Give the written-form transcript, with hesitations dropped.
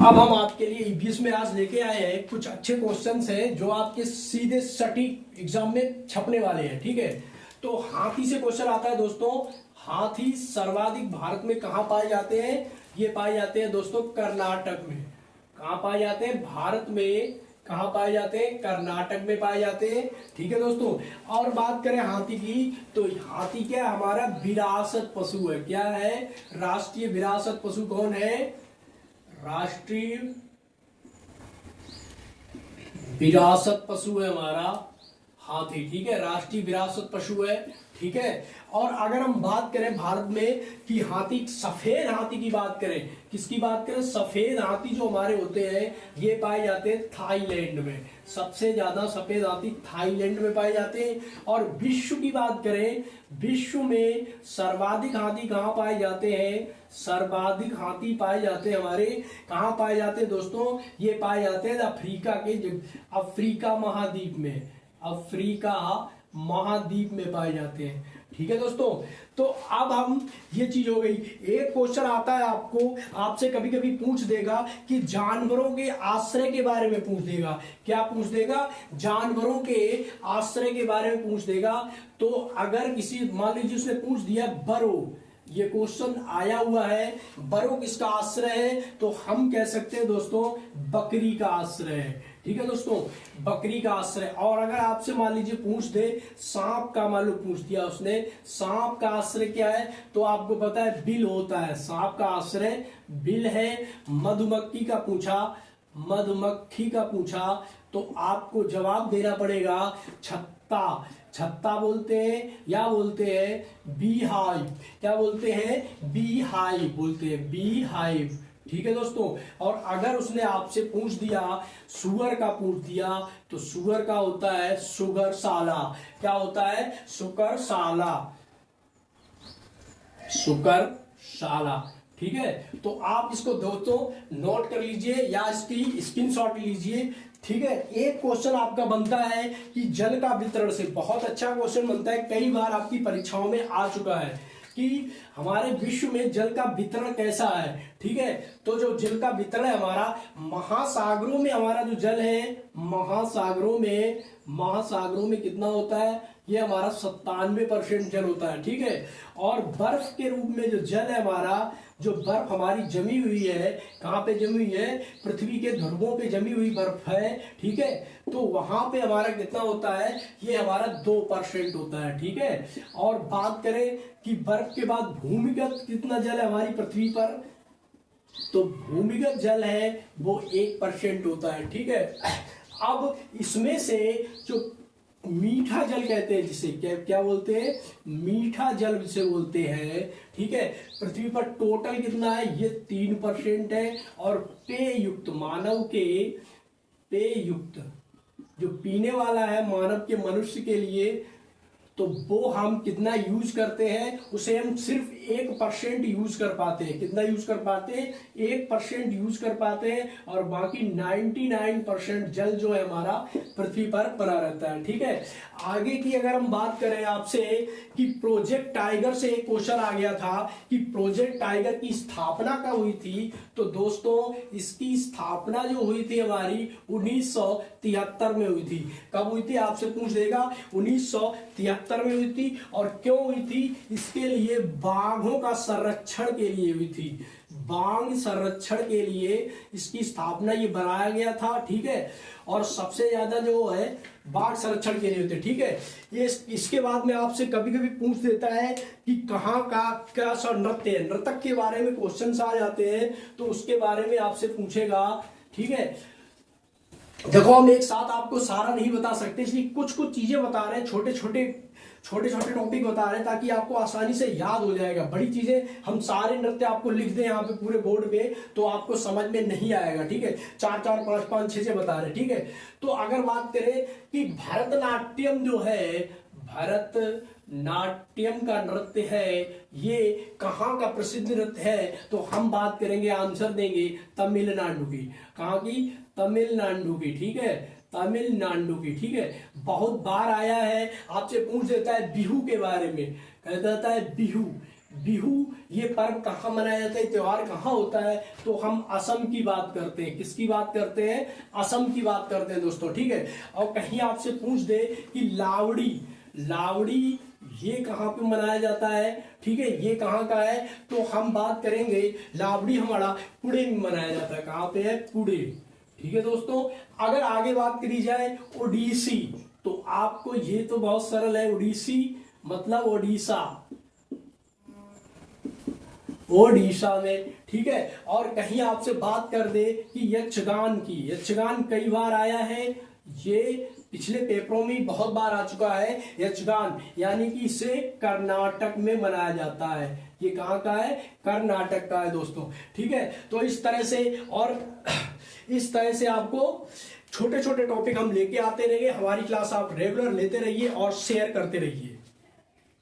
अब हम आपके लिए ईबीएस में आज लेके आए हैं कुछ अच्छे क्वेश्चंस हैं जो आपके सीधे सटीक एग्जाम में छपने वाले हैं। ठीक है, तो हाथी से क्वेश्चन आता है दोस्तों। हाथी सर्वाधिक भारत में कहां पाए जाते हैं? ये पाए जाते हैं दोस्तों कर्नाटक में। कहां पाए जाते हैं? भारत में कहां पाए जाते हैं? कर्नाटक में पाए जाते हैं। ठीक है दोस्तों, और बात करें हाथी की, तो हाथी क्या है? हमारा विरासत पशु है। क्या है? राष्ट्रीय विरासत पशु कौन है? राष्ट्रीय विरासत पशु है हमारा हाथी। ठीक है, राष्ट्रीय विरासत पशु है। ठीक है, और अगर हम बात करें भारत में कि हाथी, सफेद हाथी की बात करें, किसकी बात करें? सफेद हाथी जो हमारे होते हैं ये पाए जाते हैं थाईलैंड में। सबसे ज्यादा सफेद हाथी थाईलैंड में पाए जाते हैं। और विश्व की बात करें, विश्व में सर्वाधिक हाथी कहां पाए जाते हैं? सर्वाधिक हाथी पाए जाते हैं हमारे कहां पाए जाते हैं दोस्तों? ये पाए जाते हैं अफ्रीका के, अफ्रीका महाद्वीप में। अफ्रीका महाद्वीप में पाए जाते हैं। ठीक है दोस्तों, तो अब हम, ये चीज हो गई। एक क्वेश्चन आता है आपको, आपसे कभी कभी पूछ देगा कि जानवरों के आश्रय के बारे में पूछ देगा। क्या पूछ देगा? जानवरों के आश्रय के बारे में पूछ देगा। तो अगर किसी, मान लीजिए उसने पूछ दिया बरो, ये क्वेश्चन आया हुआ है, बरो किसका आश्रय है? तो हम कह सकते हैं दोस्तों बकरी का आश्रय है। ठीक है दोस्तों, बकरी का आश्रय। और अगर आपसे मान लीजिए पूछ दे सांप का, मान लो पूछ दिया उसने, सांप का आश्रय क्या है? तो आपको पता है बिल होता है। सांप का आश्रय बिल है। मधुमक्खी का पूछा, मधुमक्खी का पूछा तो आपको जवाब देना पड़ेगा छत्ता। छत्ता बोलते हैं या बोलते हैं बी हाइव। क्या बोलते हैं? बी हाइव बोलते हैं, बी हाइव। ठीक है दोस्तों, और अगर उसने आपसे पूछ दिया सुअर का, पूछ दिया तो सुअर का होता है सुगरशाला। क्या होता है? सुकरशाला, सुकरशाला। ठीक है, तो आप इसको दोस्तों नोट कर लीजिए या इसकी स्क्रीनशॉट लीजिए। ठीक है, एक क्वेश्चन आपका बनता है कि जल का वितरण से, बहुत अच्छा क्वेश्चन बनता है, कई बार आपकी परीक्षाओं में आ चुका है कि हमारे विश्व में जल का वितरण कैसा है। ठीक है, तो जो जल का वितरण है हमारा, महासागरों में हमारा जो जल है, महासागरों में कितना होता है? ये हमारा 97% जल होता है। ठीक है, और बर्फ के रूप में जो जल है हमारा, जो बर्फ हमारी जमी हुई है, कहां पे जमी हुई है? पृथ्वी के ध्रुवों पे जमी हुई बर्फ है। ठीक है, तो वहां पे हमारा कितना होता है? ये हमारा 2% होता है। ठीक है, और बात करें कि बर्फ के बाद भूमिगत कितना जल है हमारी पृथ्वी पर, तो भूमिगत जल है वो 1% होता है। ठीक है, अब इसमें से जो मीठा जल कहते हैं, जिसे क्या क्या बोलते हैं? मीठा जल जिसे बोलते हैं। ठीक है, पृथ्वी पर टोटल कितना है? ये 3% है। और पेययुक्त, मानव के पेययुक्त, जो पीने वाला है मानव के, मनुष्य के लिए, तो वो हम कितना यूज करते हैं? उसे हम सिर्फ 1% यूज कर पाते हैं। कितना यूज कर पाते हैं? 1% यूज कर पाते हैं, और बाकी 99% जल जो है हमारा पृथ्वी पर पड़ा रहता है। ठीक है, आगे की अगर हम बात करें आपसे कि प्रोजेक्ट टाइगर से एक क्वेश्चन आ गया था कि प्रोजेक्ट टाइगर की स्थापना कब हुई थी? तो दोस्तों इसकी स्थापना जो हुई थी हमारी 1973 में हुई थी। कब हुई थी? आपसे पूछ देगा। 1973 में हुई थी। और क्यों हुई थी? इसके लिए बाघों का संरक्षण के लिए हुई थी। बाघ संरक्षण के लिए इसकी स्थापना, ये बनाया गया था। ठीक है, और सबसे ज्यादा जो है बाघ संरक्षण के लिए होते। ठीक है, ये इसके बाद में आपसे कभी कभी पूछ देता है कि कहाँ का क्या सा नृत्य है, नर्तक के बारे में क्वेश्चन आ जाते हैं, तो उसके बारे में आपसे पूछेगा। ठीक है, देखो हम एक साथ आपको सारा नहीं बता सकते, इसलिए कुछ कुछ चीजें बता रहे हैं, छोटे छोटे टॉपिक बता रहे हैं ताकि आपको आसानी से याद हो जाएगा। बड़ी चीजें हम सारे नृत्य आपको लिख दें यहाँ पे पूरे बोर्ड पे तो आपको समझ में नहीं आएगा। ठीक है, 4 4 5 5 6 बता रहे हैं। ठीक है, तो अगर बात करें कि भरतनाट्यम जो है, भरतनाट्यम का नृत्य है, ये कहाँ का प्रसिद्ध नृत्य है? तो हम बात करेंगे, आंसर देंगे तमिलनाडु की। कहाँ की? तमिलनाडु की। ठीक है, तमिलनाडु की। ठीक है, बहुत बार आया है, आपसे पूछ देता है बिहू के बारे में, कह देता है बिहू। बिहू ये पर्व कहाँ मनाया जाता है, त्योहार कहाँ होता है, तो हम असम की बात करते हैं। किसकी बात करते हैं? असम की बात करते हैं दोस्तों, ठीक है। और कहीं आपसे पूछ दे कि लावड़ी, लावड़ी ये कहाँ पे मनाया जाता है, ठीक है, ये कहाँ का है, तो हम बात करेंगे लावड़ी हमारा पुणे में मनाया जाता है। कहाँ पे है? पुणे, ठीक है दोस्तों। अगर आगे बात करी जाए ओडिसी, तो आपको ये तो बहुत सरल है, ओडिसी मतलब ओडिशा, ओडिशा में, ठीक है। और कहीं आपसे बात कर दे कि यक्षगान की, यक्षगान कई बार आया है, ये पिछले पेपरों में बहुत बार आ चुका है यक्षगान, यानी कि इसे कर्नाटक में मनाया जाता है। ये कहाँ का है? कर्नाटक का है दोस्तों, ठीक है। तो इस तरह से, और इस तरह से आपको छोटे छोटे टॉपिक हम लेके आते रहेंगे। हमारी क्लास आप रेगुलर लेते रहिए और शेयर करते रहिए।